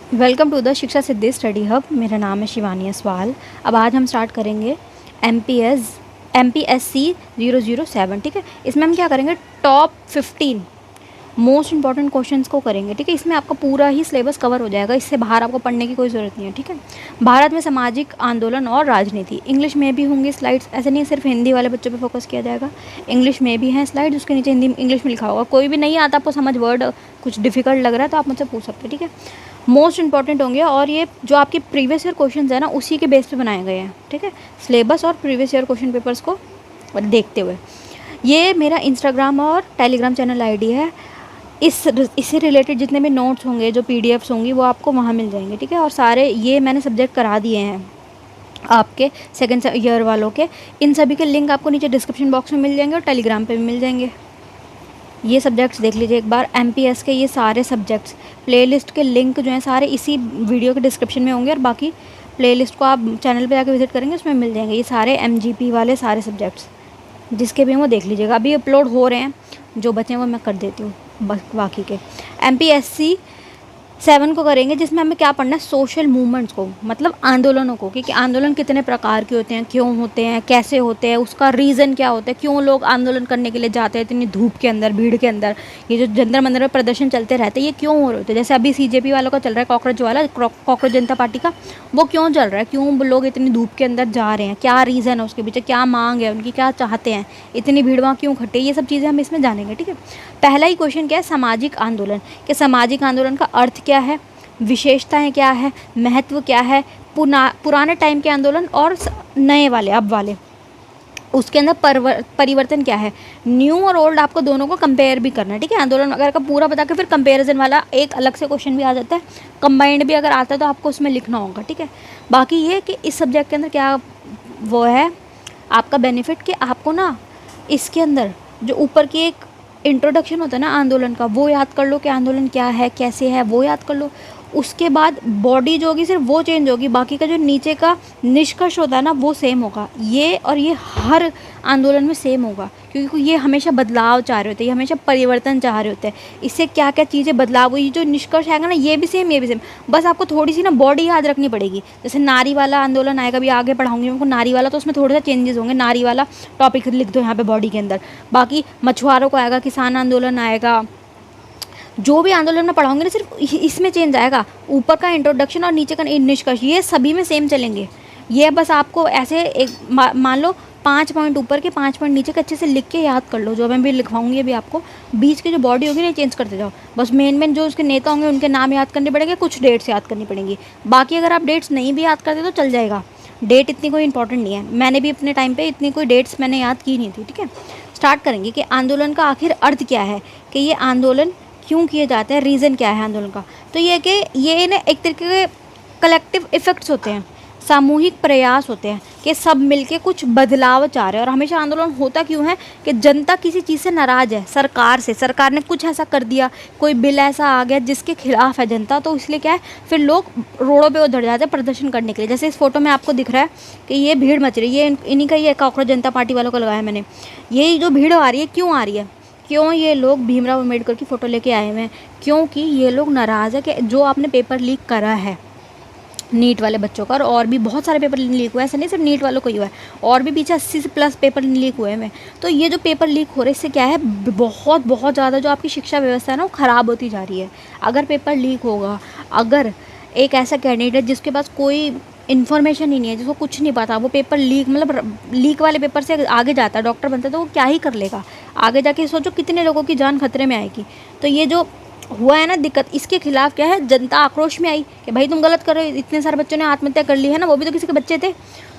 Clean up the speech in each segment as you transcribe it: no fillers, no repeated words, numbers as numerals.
Welcome to the शिक्षा सिद्धि study hub. मेरा नाम है शिवानी असवाल। अब आज हम स्टार्ट करेंगे MPSC 007। ठीक है, इसमें हम क्या करेंगे, टॉप 15 मोस्ट इंपॉर्टेंट क्वेश्चंस को करेंगे। ठीक है, इसमें आपका पूरा ही सिलेबस कवर हो जाएगा, इससे बाहर आपको पढ़ने की कोई ज़रूरत नहीं है। ठीक है, भारत में सामाजिक आंदोलन और राजनीति, इंग्लिश में भी होंगी स्लाइड्स, ऐसे नहीं सिर्फ हिंदी वाले बच्चों पे फोकस किया जाएगा, इंग्लिश में भी हैं स्लाइड्स, उसके नीचे हिंदी इंग्लिश में लिखा होगा। कोई भी नहीं आता आपको समझ, वर्ड कुछ डिफिकल्ट लग रहा है तो आप मुझसे पूछ सकते हैं। ठीक है, मोस्ट इंपॉर्टेंट होंगे और ये जो आपके प्रीवियस ईयर क्वेश्चन है ना, उसी के बेस पे बनाए गए हैं। ठीक है, सिलेबस और प्रीवियस ईयर क्वेश्चन पेपर्स को देखते हुए। ये मेरा इंस्टाग्राम और टेलीग्राम चैनल आईडी है। इससे रिलेटेड जितने भी नोट्स होंगे, जो पीडीएफ्स होंगी, वो आपको वहाँ मिल जाएंगे। ठीक है, और सारे ये मैंने सब्जेक्ट करा दिए हैं आपके सेकेंड ईयर वालों के। इन सभी के लिंक आपको नीचे डिस्क्रिप्शन बॉक्स में मिल जाएंगे और टेलीग्राम पे भी मिल जाएंगे। ये सब्जेक्ट्स देख लीजिए एक बार, एमपीएस के ये सारे सब्जेक्ट्स, प्लेलिस्ट के लिंक जो हैं सारे इसी वीडियो के डिस्क्रिप्शन में होंगे, और बाकी प्लेलिस्ट को आप चैनल पे जाकर विजिट करेंगे, उसमें मिल जाएंगे ये सारे एमजीपी वाले सारे सब्जेक्ट्स, जिसके भी वो देख लीजिएगा। अभी अपलोड हो रहे हैं, जो बचे हैं वो मैं कर देती हूँ बाकी के। MPSC 7 को करेंगे, जिसमें हमें क्या पढ़ना है, सोशल मूवमेंट्स को, मतलब आंदोलनों को, कि आंदोलन कितने प्रकार के होते हैं, क्यों होते हैं, कैसे होते हैं, उसका रीज़न क्या होता है, क्यों लोग आंदोलन करने के लिए जाते हैं इतनी धूप के अंदर, भीड़ के अंदर। ये जो जंतर मंतर में प्रदर्शन चलते रहते हैं, ये क्यों हो रहे होते हैं। जैसे अभी CJP वालों का चल रहा है, कॉकरोच वाला, कॉकरोच जनता पार्टी का, वो क्यों चल रहा है, क्यों लोग इतनी धूप के अंदर जा रहे हैं, क्या रीज़न है उसके पीछे, क्या मांग है उनकी, क्या चाहते हैं, इतनी भीड़ वहाँ क्यों इकट्ठी, ये सब चीज़ें हम इसमें जानेंगे। ठीक है, पहला ही क्वेश्चन क्या है, सामाजिक आंदोलन। कि सामाजिक आंदोलन का अर्थ क्या है, विशेषताएं क्या है, महत्व क्या है, पुराने टाइम के आंदोलन और नए वाले, अब वाले, उसके अंदर परिवर्तन क्या है। न्यू और ओल्ड आपको दोनों को कंपेयर भी करना है। ठीक है, आंदोलन वगैरह का पूरा बता के फिर कंपैरिजन वाला एक अलग से क्वेश्चन भी आ जाता है, कंबाइंड भी अगर आता है तो आपको उसमें लिखना होगा। ठीक है, बाकी ये कि इस सब्जेक्ट के अंदर क्या वो है आपका बेनिफिट, कि आपको ना इसके अंदर जो ऊपर की एक इंट्रोडक्शन होता है ना आंदोलन का, वो याद कर लो कि आंदोलन क्या है, कैसे है, वो याद कर लो। उसके बाद बॉडी जो होगी सिर्फ वो चेंज होगी, बाकी का जो नीचे का निष्कर्ष होता है ना, वो सेम होगा। ये और ये हर आंदोलन में सेम होगा, क्योंकि ये हमेशा बदलाव चाह रहे होते हैं, ये हमेशा परिवर्तन चाह रहे होते हैं। इससे क्या क्या चीज़ें बदलाव हुई, जो निष्कर्ष आएगा ना, ये भी सेम, ये भी सेम। बस आपको थोड़ी सी ना बॉडी याद रखनी पड़ेगी। जैसे नारी वाला आंदोलन आएगा, भी आगे पढ़ाऊंगी उनको नारी वाला, तो उसमें थोड़े से चेंजेस होंगे, नारी वाला टॉपिक लिख दो यहाँ पे बॉडी के अंदर। बाकी मछुआरों को आएगा, किसान आंदोलन आएगा, जो भी आंदोलन में पढ़ाऊंगे ना, सिर्फ इसमें चेंज आएगा, ऊपर का इंट्रोडक्शन और नीचे का निष्कर्ष, ये सभी में सेम चलेंगे। ये बस आपको ऐसे एक मान लो 5 पॉइंट ऊपर के 5 पॉइंट नीचे के अच्छे से लिख के याद कर लो, जो मैं भी लिखवाऊंगी अभी आपको। बीच की जो बॉडी होगी ना, चेंज करते जाओ, बस मेन जो उसके नेता होंगे उनके नाम याद करने पड़ेंगे, कुछ डेट्स याद करनी पड़ेंगी। बाकी अगर आप डेट्स नहीं भी याद करते तो चल जाएगा, डेट इतनी कोई इंपॉर्टेंट नहीं है। मैंने भी अपने टाइम पे इतनी कोई डेट्स मैंने याद की नहीं थी। ठीक है, स्टार्ट करेंगे कि आंदोलन का आखिर अर्थ क्या है, कि ये आंदोलन क्यों किए जाते हैं, रीज़न क्या है आंदोलन का। तो ये कि ये ना एक तरीके के कलेक्टिव इफ़ेक्ट्स होते हैं, सामूहिक प्रयास होते हैं, कि सब मिलके कुछ बदलाव चाह रहे हैं। और हमेशा आंदोलन होता क्यों है, कि जनता किसी चीज़ से नाराज़ है, सरकार से, सरकार ने कुछ ऐसा कर दिया, कोई बिल ऐसा आ गया जिसके खिलाफ है जनता, तो इसलिए क्या है, फिर लोग रोडों पे उतर जाते हैं प्रदर्शन करने के लिए। जैसे इस फोटो में आपको दिख रहा है कि ये भीड़ मच रही है, ये इन्हीं का, ये कॉकरोच जनता पार्टी वालों को लगाया मैंने। ये जो भीड़ आ रही है, क्यों आ रही है, क्यों ये लोग भीमराव अम्बेडकर की फ़ोटो लेके आए हुए हैं, क्योंकि ये लोग नाराज़ है कि जो आपने पेपर लीक करा है नीट वाले बच्चों का, और भी बहुत सारे पेपर लीक हुए हैं, ऐसा नहीं सिर्फ नीट वालों को ही हुआ है, और भी पीछे 80 से प्लस पेपर लीक हुए हैं। तो ये जो पेपर लीक हो रहे हैं, इससे क्या है, बहुत बहुत ज़्यादा जो आपकी शिक्षा व्यवस्था है ना, वो ख़राब होती जा रही है। अगर पेपर लीक होगा, अगर एक ऐसा कैंडिडेट जिसके पास कोई इन्फॉर्मेशन ही नहीं है, जिसको कुछ नहीं पता, वो पेपर लीक, मतलब लीक वाले पेपर से आगे जाता है, डॉक्टर बनता है, तो वो क्या ही कर लेगा आगे जाके। सोचो कितने लोगों की जान खतरे में आएगी। तो ये जो हुआ है ना दिक्कत, इसके खिलाफ क्या है, जनता आक्रोश में आई कि भाई तुम गलत कर रहे हो। इतने सारे बच्चों ने आत्महत्या कर ली है ना, वो भी तो किसी के बच्चे थे।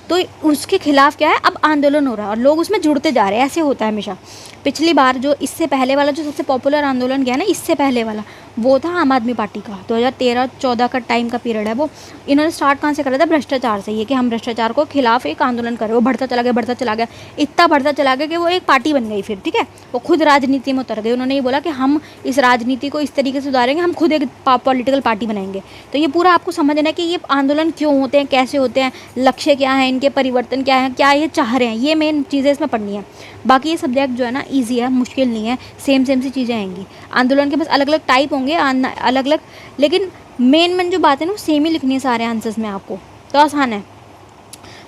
तो उसके खिलाफ क्या है, अब आंदोलन हो रहा है और लोग उसमें जुड़ते जा रहे हैं। ऐसे होता है हमेशा। पिछली बार जो इससे पहले वाला जो सबसे पॉपुलर आंदोलन गया ना, इससे पहले वाला, वो था आम आदमी पार्टी का, 2013-14 का टाइम का पीरियड है वो। इन्होंने स्टार्ट कहाँ से करा था, भ्रष्टाचार से। ये कि हम भ्रष्टाचार को खिलाफ एक आंदोलन कर रहे, वो बढ़ता चला गया, बढ़ता चला गया, इतना बढ़ता चला गया कि वो एक पार्टी बन गई फिर। ठीक है, वो खुद राजनीति में उतर गए। उन्होंने ये बोला कि हम इस राजनीति को इस तरीके से सुधारेंगे, हम खुद एक पॉलिटिकल पार्टी बनाएंगे। तो ये पूरा आपको समझना है कि ये आंदोलन क्यों होते हैं, कैसे होते हैं, लक्ष्य क्या है, इनके परिवर्तन क्या है, क्या ये चाह रहे हैं, ये मेन चीज़ें इसमें पढ़नी है। बाकी ये सब्जेक्ट जो है ना ईजी है, मुश्किल नहीं है, सेम सी चीज़ें आएंगी। आंदोलन के बस अलग अलग टाइप होंगे, अलग अलग, लेकिन मेन जो बात है ना वो सेम ही लिखनी है सारे आंसर्स में आपको, तो आसान है।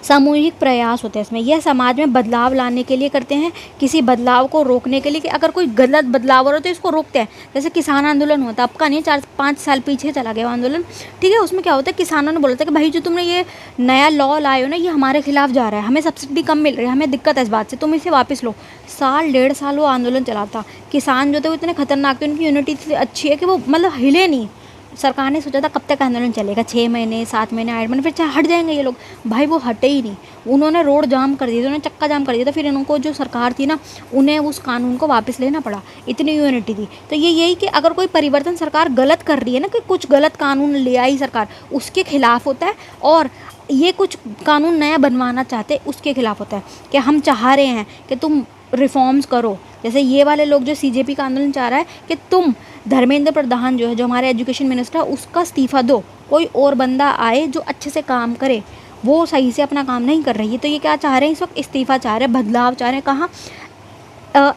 सामूहिक प्रयास होते हैं इसमें, यह समाज में बदलाव लाने के लिए करते हैं, किसी बदलाव को रोकने के लिए, कि अगर कोई गलत बदलाव हो रहा है तो इसको रोकते हैं। जैसे किसान आंदोलन होता है, आपका नहीं, 4-5 साल पीछे चला गया आंदोलन, ठीक है। उसमें क्या होता है, किसानों ने बोला था कि भाई जो तुमने ये नया लॉ लाए हो ना, ये हमारे खिलाफ जा रहा है, हमें सब्सिडी कम मिल रही है, हमें दिक्कत है इस बात से, तुम इसे वापस लो। 1-1.5 साल वो आंदोलन चला था। किसान जो थे वो इतने खतरनाक थे, उनकी यूनिटी इतनी अच्छी है कि वो मतलब हिले नहीं। सरकार ने सोचा था कब तक आंदोलन चलेगा, 6 महीने, 7 महीने, 8 महीने, फिर चाहे हट जाएंगे ये लोग। भाई वो हटे ही नहीं, उन्होंने रोड जाम कर दिया था, उन्होंने चक्का जाम कर दिया था। फिर इनको जो सरकार थी ना, उन्हें उस कानून को वापस लेना पड़ा, इतनी यूनिटी थी। तो ये यही कि अगर कोई परिवर्तन सरकार गलत कर रही है ना, कि कुछ गलत कानून ले आई सरकार, उसके खिलाफ होता है। और ये कुछ कानून नया बनवाना चाहते उसके खिलाफ होता है, कि हम चाह रहे हैं कि तुम रिफॉर्म्स करो। जैसे ये वाले लोग जो CJP का आंदोलन चाह रहा है कि तुम धर्मेंद्र प्रधान जो है, जो हमारे एजुकेशन मिनिस्टर है, उसका इस्तीफ़ा दो, कोई और बंदा आए जो अच्छे से काम करे, वो सही से अपना काम नहीं कर रही है। तो ये क्या चाह रहे हैं इस वक्त, इस्तीफ़ा चाह रहे हैं, बदलाव चाह रहे हैं। कहाँ?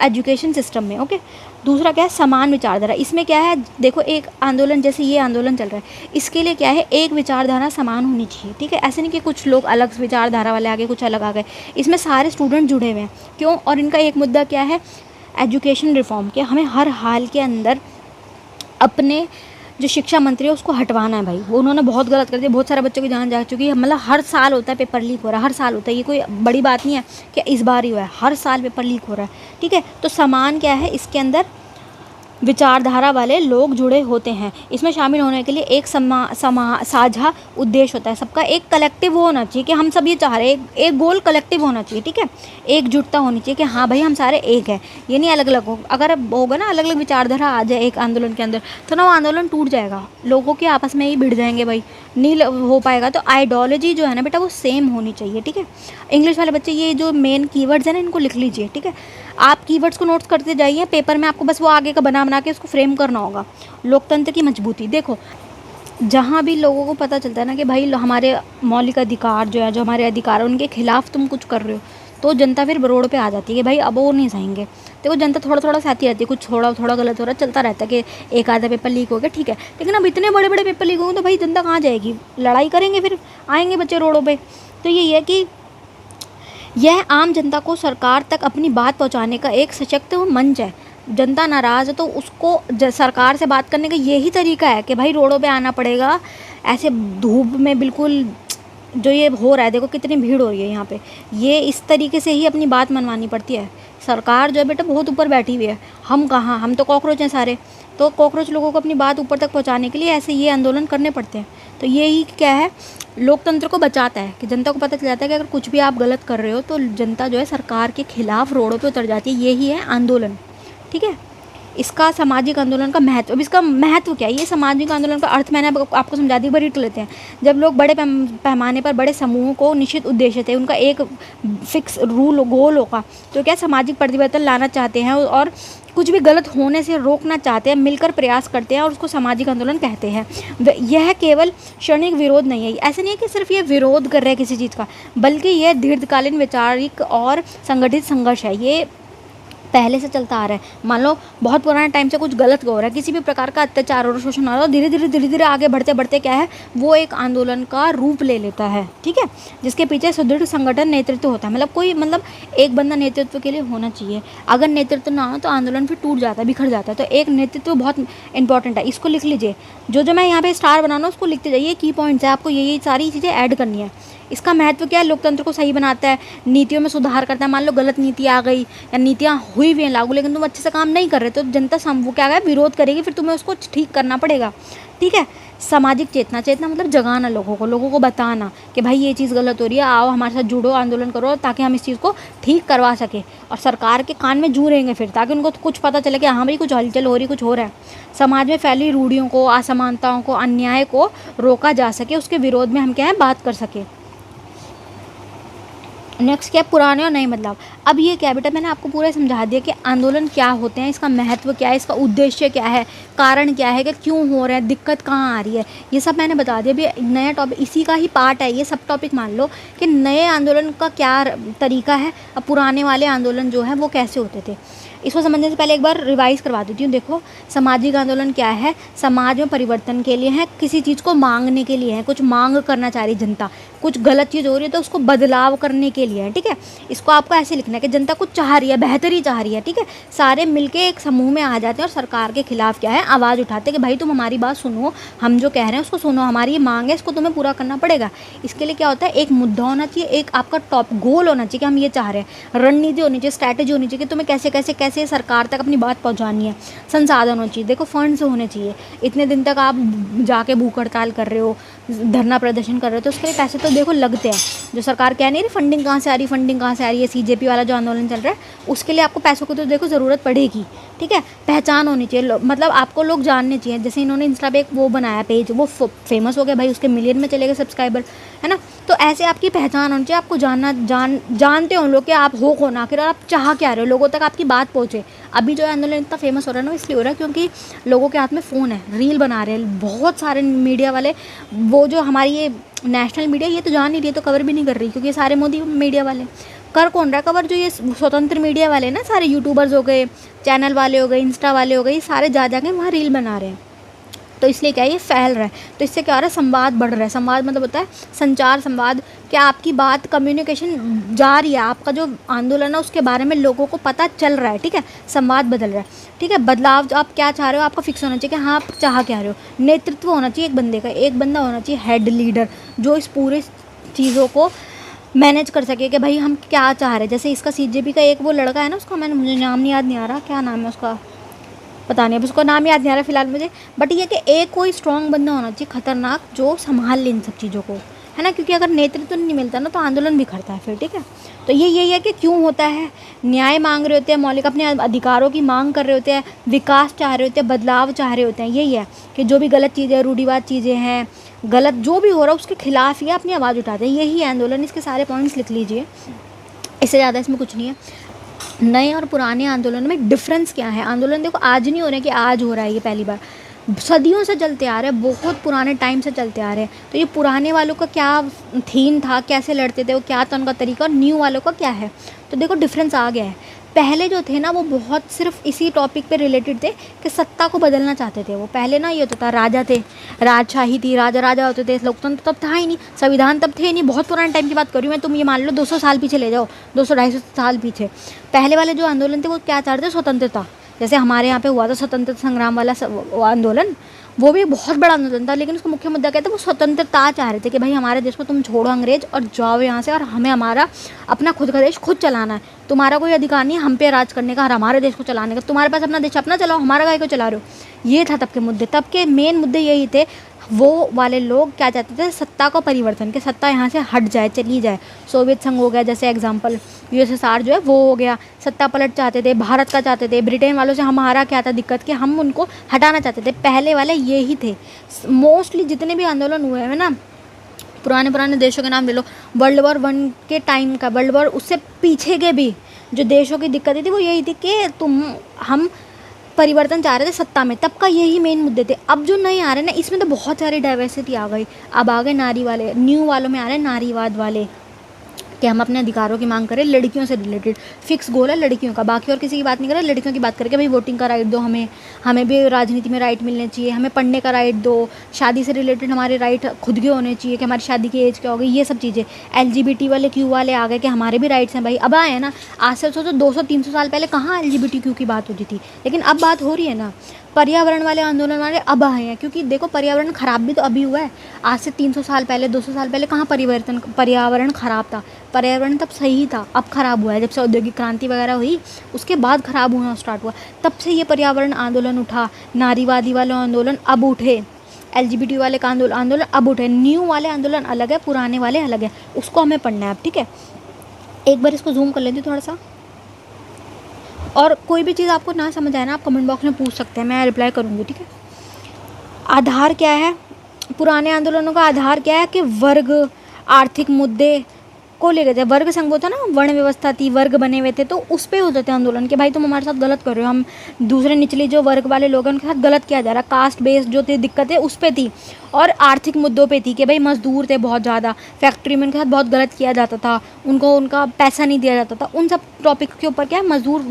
एजुकेशन सिस्टम में। ओके। दूसरा क्या है, समान विचारधारा। इसमें क्या है, देखो एक आंदोलन, जैसे ये आंदोलन चल रहा है, इसके लिए क्या है, एक विचारधारा समान होनी चाहिए, ठीक है। ऐसे नहीं कि कुछ लोग अलग विचारधारा वाले आ गए, कुछ अलग आ गए। इसमें सारे स्टूडेंट जुड़े हुए हैं, क्यों? और इनका एक मुद्दा क्या है, एजुकेशन रिफॉर्म, के हमें हर हाल के अंदर अपने जो शिक्षा मंत्री है उसको हटवाना है भाई। वो उन्होंने बहुत गलत कर दिया, बहुत सारे बच्चों की जान जा चुकी है। मतलब हर साल होता है पेपर लीक हो रहा है, हर साल होता है, ये कोई बड़ी बात नहीं है कि इस बार ही हुआ है, हर साल पेपर लीक हो रहा है, ठीक है। तो समान क्या है, इसके अंदर विचारधारा वाले लोग जुड़े होते हैं। इसमें शामिल होने के लिए एक साझा उद्देश्य होता है, सबका एक कलेक्टिव वो होना चाहिए कि हम सब ये चाह रहे हैं, एक गोल कलेक्टिव होना चाहिए, ठीक है। एकजुटता होनी चाहिए कि हाँ भाई हम सारे एक हैं, ये नहीं अलग अलग हो। अगर होगा ना अलग अलग विचारधारा आ जाए एक आंदोलन के अंदर, तो ना वो आंदोलन टूट जाएगा, लोगों के आपस में ही भिड़ जाएंगे भाई, नहीं हो पाएगा। तो आइडियोलॉजी जो है ना बेटा, वो सेम होनी चाहिए, ठीक है। इंग्लिश वाले बच्चे ये जो मेन कीवर्ड्स हैं ना, इनको लिख लीजिए, ठीक है। आप कीवर्ड्स को नोट्स करते जाइए, पेपर में आपको बस वो आगे का बना के उसको फ्रेम करना होगा। लोकतंत्र की मजबूती, देखो जहाँ भी लोगों को पता चलता है ना कि भाई हमारे मौलिक अधिकार जो है, जो हमारे अधिकार है, उनके खिलाफ तुम कुछ कर रहे हो, तो जनता फिर रोड पे आ जाती है कि भाई अब वो नहीं सहेंगे। देखो जनता थोड़ा थोड़ा सहती रहती है, कुछ थोड़ा थोड़ा गलत हो रहा है, चलता रहता है कि एक आधा पेपर लीक हो गया, ठीक है। लेकिन अब इतने बड़े बड़े पेपर लीक होंगे तो भाई जनता कहाँ जाएगी, लड़ाई करेंगे, फिर आएंगे बच्चे रोडों पर। तो यही है कि यह आम जनता को सरकार तक अपनी बात पहुंचाने का एक सशक्त मंच है। जनता नाराज़ है तो उसको सरकार से बात करने का यही तरीका है कि भाई रोडों पे आना पड़ेगा। ऐसे धूप में बिल्कुल जो ये हो रहा है, देखो कितनी भीड़ हो रही है यहाँ पे, ये इस तरीके से ही अपनी बात मनवानी पड़ती है। सरकार जो है बेटा बहुत ऊपर बैठी हुई है, हम कहाँ, हम तो कॉकरोच हैं सारे। तो कॉकरोच लोगों को अपनी बात ऊपर तक पहुँचाने के लिए ऐसे ये आंदोलन करने पड़ते हैं। तो यही क्या है, लोकतंत्र को बचाता है कि जनता को पता चल जाता है कि अगर कुछ भी आप गलत कर रहे हो तो जनता जो है सरकार के खिलाफ रोडों पे उतर जाती है। यही है आंदोलन, ठीक है। इसका सामाजिक आंदोलन का महत्व, अब इसका महत्व क्या है, ये सामाजिक आंदोलन का अर्थ मैंने आपको समझा दी, बरीट लेते हैं। जब लोग बड़े पैमाने पर बड़े समूहों को निश्चित उद्देश्य थे, उनका एक फिक्स रूल गोल होगा, तो क्या सामाजिक परिवर्तन लाना चाहते हैं और कुछ भी गलत होने से रोकना चाहते हैं, मिलकर प्रयास करते हैं और उसको सामाजिक आंदोलन कहते हैं। यह केवल क्षणिक विरोध नहीं है, ऐसे नहीं है कि सिर्फ ये विरोध कर रहे हैं किसी चीज़ का, बल्कि यह दीर्घकालीन वैचारिक और संगठित संघर्ष है। ये पहले से चलता आ रहा है। मान लो बहुत पुराने टाइम से कुछ गलत हो रहा है, किसी भी प्रकार का अत्याचार और शोषण हो रहा है, धीरे धीरे आगे बढ़ते बढ़ते क्या है, वो एक आंदोलन का रूप ले लेता है, ठीक है, जिसके पीछे सुदृढ़ संगठन नेतृत्व होता है। मतलब एक बंदा नेतृत्व के लिए होना चाहिए। अगर नेतृत्व ना हो तो आंदोलन फिर टूट जाता है, बिखर जाता है। तो एक नेतृत्व बहुत इंपॉर्टेंट है, इसको लिख लीजिए। जो मैं यहाँ पे स्टार बनाना उसको लिखते जाइए, की पॉइंट्स है, आपको ये सारी चीज़ें ऐड करनी है। इसका महत्व क्या है, लोकतंत्र को सही बनाता है, नीतियों में सुधार करता है। मान लो गलत नीति आ गई या नीतियाँ हुई भी हैं लागू, लेकिन तुम अच्छे से काम नहीं कर रहे, तो जनता वो क्या है, विरोध करेगी, फिर तुम्हें उसको ठीक करना पड़ेगा, ठीक है। सामाजिक चेतना, चेतना मतलब जगाना लोगों को बताना कि भाई ये चीज़ गलत हो रही है, आओ हमारे साथ जुड़ो, आंदोलन करो, ताकि हम इस चीज़ को ठीक करवा सके। और सरकार के कान में जू रहेंगे फिर, ताकि उनको कुछ पता चले कि हाँ भाई कुछ हलचल हो रही, कुछ हो रहा है। समाज में फैली रूढ़ियों को, असमानताओं को, अन्याय को रोका जा सके, उसके विरोध में हम क्या है, बात कर सके। नेक्स्ट क्या है, पुराने और नए बदलाव। अब ये क्या बेटा, मैंने आपको पूरा समझा दिया कि आंदोलन क्या होते हैं, इसका महत्व क्या है, इसका उद्देश्य क्या है, कारण क्या है, कि क्यों हो रहा है, दिक्कत कहाँ आ रही है, ये सब मैंने बता दिया। अभी नया टॉपिक इसी का ही पार्ट है, ये सब टॉपिक मान लो कि नए आंदोलन का क्या तरीका है, अब पुराने वाले आंदोलन जो है वो कैसे होते थे। इसको समझने से पहले एक बार रिवाइज करवा देती हूँ। देखो, सामाजिक आंदोलन क्या है? समाज में परिवर्तन के लिए है, किसी चीज़ को मांगने के लिए है, कुछ मांग करना चाह रही जनता, कुछ गलत चीज़ हो रही है तो उसको बदलाव करने के लिए है, ठीक है। इसको आपको ऐसे लिखना है कि जनता कुछ चाह रही है, बेहतरी चाह रही है, ठीक है। सारे मिलके एक समूह में आ जाते हैं और सरकार के खिलाफ क्या है, आवाज़ उठाते हैं कि भाई तुम हमारी बात सुनो, हम जो कह रहे हैं उसको सुनो, हमारी ये मांग है, इसको तुम्हें पूरा करना पड़ेगा। इसके लिए क्या होता है, एक मुद्दा होना चाहिए, एक आपका टॉप गोल होना चाहिए कि हम ये चाह रहे हैं, रणनीति होनी चाहिए, स्ट्रैटेजी होनी चाहिए कि तुम्हें कैसे कैसे कैसे सरकार तक अपनी बात पहुंचानी है, संसाधन होना चाहिए। देखो, फंड्स होने चाहिए। इतने दिन तक आप जाके भूख हड़ताल कर रहे हो, धरना प्रदर्शन कर रहे हो, तो उसके लिए पैसे तो देखो लगते हैं। जो सरकार कह नहीं रही फंडिंग कहाँ से आ रही, फंडिंग कहाँ से आ रही है, सीजेपी वाला जो आंदोलन चल रहा है, उसके लिए आपको पैसों की तो देखो ज़रूरत पड़ेगी, ठीक है। पहचान होनी चाहिए, मतलब आपको लोग जानने चाहिए। जैसे इन्होंने इंस्टा पे एक वो बनाया पेज, वो फेमस हो गया भाई, उसके मिलियन में चले गए सब्सक्राइबर, है ना। तो ऐसे आपकी पहचान होनी चाहिए, आपको जानते हो लोग कि आप हो कौन, आखिर आप चाह क्या रहे हो, लोगों तक आपकी बात पहुँचे। अभी जो आंदोलन इतना फेमस हो रहा है ना, इसलिए हो रहा है क्योंकि लोगों के हाथ में फ़ोन है, रील बना रहे हैं बहुत सारे मीडिया वाले। वो जो हमारी ये नेशनल मीडिया, ये तो जान नहीं रही, तो कवर भी नहीं कर रही, क्योंकि ये सारे मोदी मीडिया वाले कर कौन रहा है कवर, जो ये स्वतंत्र मीडिया वाले ना, सारे यूट्यूबर्स हो गए, चैनल वाले हो गए, इंस्टा वाले हो गए, ये सारे जा के वहाँ रील बना रहे हैं। तो इसलिए क्या है, ये फैल रहा है। तो इससे क्या हो रहा है, संवाद बढ़ रहा है। संवाद मतलब होता है संचार, संवाद, क्या आपकी बात, कम्युनिकेशन जा रही है, आपका जो आंदोलन है उसके बारे में लोगों को पता चल रहा है, ठीक है। संवाद बदल रहा है, ठीक है। बदलाव आप क्या चाह रहे हो, आपका फिक्स होना चाहिए कि हाँ आप चाह क्या रहे हो। नेतृत्व होना चाहिए एक बंदे का, एक बंदा होना चाहिए हेड लीडर, जो इस पूरे चीज़ों को मैनेज कर सके कि भाई हम क्या चाह रहे हैं। जैसे इसका सीजेपी का एक वो लड़का है ना, उसका मुझे नाम नहीं याद नहीं आ रहा, क्या नाम है उसका पता नहीं, अब उसका नाम याद नहीं आ रहा फिलहाल मुझे, बट ये कि एक कोई स्ट्रॉन्ग बंदा होना चाहिए, खतरनाक, जो संभाल ले इन सब चीज़ों को, है ना। क्योंकि अगर नेतृत्व नहीं मिलता ना तो आंदोलन बिखरता है फिर, ठीक है। तो ये यही है कि क्यों होता है, न्याय मांग रहे होते हैं, मौलिक अपने अधिकारों की मांग कर रहे होते हैं, विकास चाह रहे होते हैं, बदलाव चाह रहे होते हैं। यही है कि जो भी गलत चीज़ें, रूढ़िवाद चीज़ें हैं, गलत जो भी हो रहा है उसके खिलाफ ये अपनी आवाज़ उठाते हैं। यही है आंदोलन। इसके सारे पॉइंट्स लिख लीजिए, इससे ज़्यादा इसमें कुछ नहीं है। नए और पुराने आंदोलन में डिफरेंस क्या है? आंदोलन देखो आज नहीं हो रहा है कि आज हो रहा है, ये पहली बार, सदियों से चलते आ रहे हैं, बहुत पुराने टाइम से चलते आ रहे हैं। तो ये पुराने वालों का क्या थीम था, कैसे लड़ते थे वो, क्या था उनका तरीका, और न्यू वालों का क्या है, तो देखो डिफरेंस आ गया है। पहले जो थे ना वो बहुत सिर्फ इसी टॉपिक पे रिलेटेड थे कि सत्ता को बदलना चाहते थे वो। पहले ना ये होता था, राजा थे, राजशाही थी, राजा होते थे, लोकतंत्र तब था ही नहीं, संविधान तब थे ही नहीं। बहुत पुराने टाइम की बात कर रही हूँ मैं, तुम ये मान लो 200 साल पीछे ले जाओ, 200-250 साल पीछे। पहले वाले जो आंदोलन थे वो क्या चाहते थे, स्वतंत्रता। जैसे हमारे यहाँ पे हुआ था स्वतंत्रता संग्राम वाला आंदोलन, वो भी बहुत बड़ा आंदोलन था, लेकिन उसका मुख्य मुद्दा क्या था, वो स्वतंत्रता चाह रहे थे कि भाई हमारे देश को तुम छोड़ो अंग्रेज और जाओ यहाँ से, और हमें हमारा अपना खुद का देश खुद चलाना है। तुम्हारा कोई अधिकार नहीं है हम पे राज करने का और हमारे देश को चलाने का। तुम्हारे पास अपना देश अपना चलाओ, हमारा गाय को चला रहे हो। ये था तब के मुद्दे, तब के मेन मुद्दे यही थे। वो वाले लोग क्या चाहते थे, सत्ता का परिवर्तन, कि सत्ता यहाँ से हट जाए, चली जाए। सोवियत संघ हो गया जैसे एग्जाम्पल, यूएसएसआर जो है वो हो गया, सत्ता पलट चाहते थे, भारत का चाहते थे। ब्रिटेन वालों से हमारा क्या था दिक्कत, कि हम उनको हटाना चाहते थे। पहले वाले ये ही थे मोस्टली, जितने भी आंदोलन हुए हैं ना, पुराने देशों के नाम ले लो, वर्ल्ड वॉर 1 के टाइम का, वर्ल्ड वॉर उससे पीछे के भी जो देशों की दिक्कतें थी वो यही थी कि हम परिवर्तन चाह रहे थे सत्ता में, तब का यही मेन मुद्दे थे। अब जो नए आ रहे हैं ना, इसमें तो बहुत सारी डाइवर्सिटी आ गई। अब आ गए नारी वाले, न्यू वालों में आ रहे हैं नारीवाद वाले, कि हम अपने अधिकारों की मांग करें, लड़कियों से रिलेटेड फिक्स गोल है लड़कियों का, बाकी और किसी की बात नहीं कर रहे, लड़कियों की बात करके भाई वोटिंग का राइट दो, हमें भी राजनीति में राइट मिलने चाहिए, हमें पढ़ने का राइट दो, शादी से रिलेटेड हमारे राइट खुद के होने चाहिए कि हमारी शादी की एज क्या होगी, ये सब चीज़ें। LGBT वाले क्यू वाले आ गए कि हमारे भी राइट्स हैं भाई। अब आए ना, आज से सोचो 200-300 साल पहले कहाँ LGBTQ की बात होती थी, लेकिन अब बात हो रही है ना। पर्यावरण वाले आंदोलन वाले अब आए हैं, क्योंकि देखो पर्यावरण ख़राब भी तो अभी हुआ है। आज से 300 साल पहले, 200 साल पहले कहाँ पर्यावरण ख़राब था, पर्यावरण तब सही था। अब ख़राब हुआ है, जब से औद्योगिक क्रांति वगैरह हुई उसके बाद ख़राब होना स्टार्ट हुआ, तब से ये पर्यावरण आंदोलन उठा। नारीवादी वाले आंदोलन अब उठे, LGBT वाले का आंदोलन अब उठे। न्यू वाले आंदोलन अलग है, पुराने वाले अलग है, उसको हमें पढ़ना है अब, ठीक है। एक बार इसको जूम कर लेती हूँ थोड़ा सा। और कोई भी चीज़ आपको ना समझ आए ना, आप कमेंट बॉक्स में पूछ सकते हैं, मैं रिप्लाई करूँगी, ठीक है। आधार क्या है पुराने आंदोलनों का? आधार क्या है कि वर्ग, आर्थिक मुद्दे को ले गए थे। वर्ग संघ वो था ना, वर्ण व्यवस्था थी, वर्ग बने हुए थे, तो उस पर होते थे आंदोलन कि भाई तुम हमारे साथ गलत कर रहे हो, हम दूसरे निचले जो वर्ग वाले लोग हैं उनके साथ गलत किया जा रहा है। कास्ट बेस्ड जो थी दिक्कतें उस पर थी, और आर्थिक मुद्दों पे थी कि भाई मजदूर थे बहुत ज़्यादा, फैक्ट्री में उनके साथ बहुत गलत किया जाता था, उनको उनका पैसा नहीं दिया जाता था। उन सब टॉपिक के ऊपर क्या है, मजदूर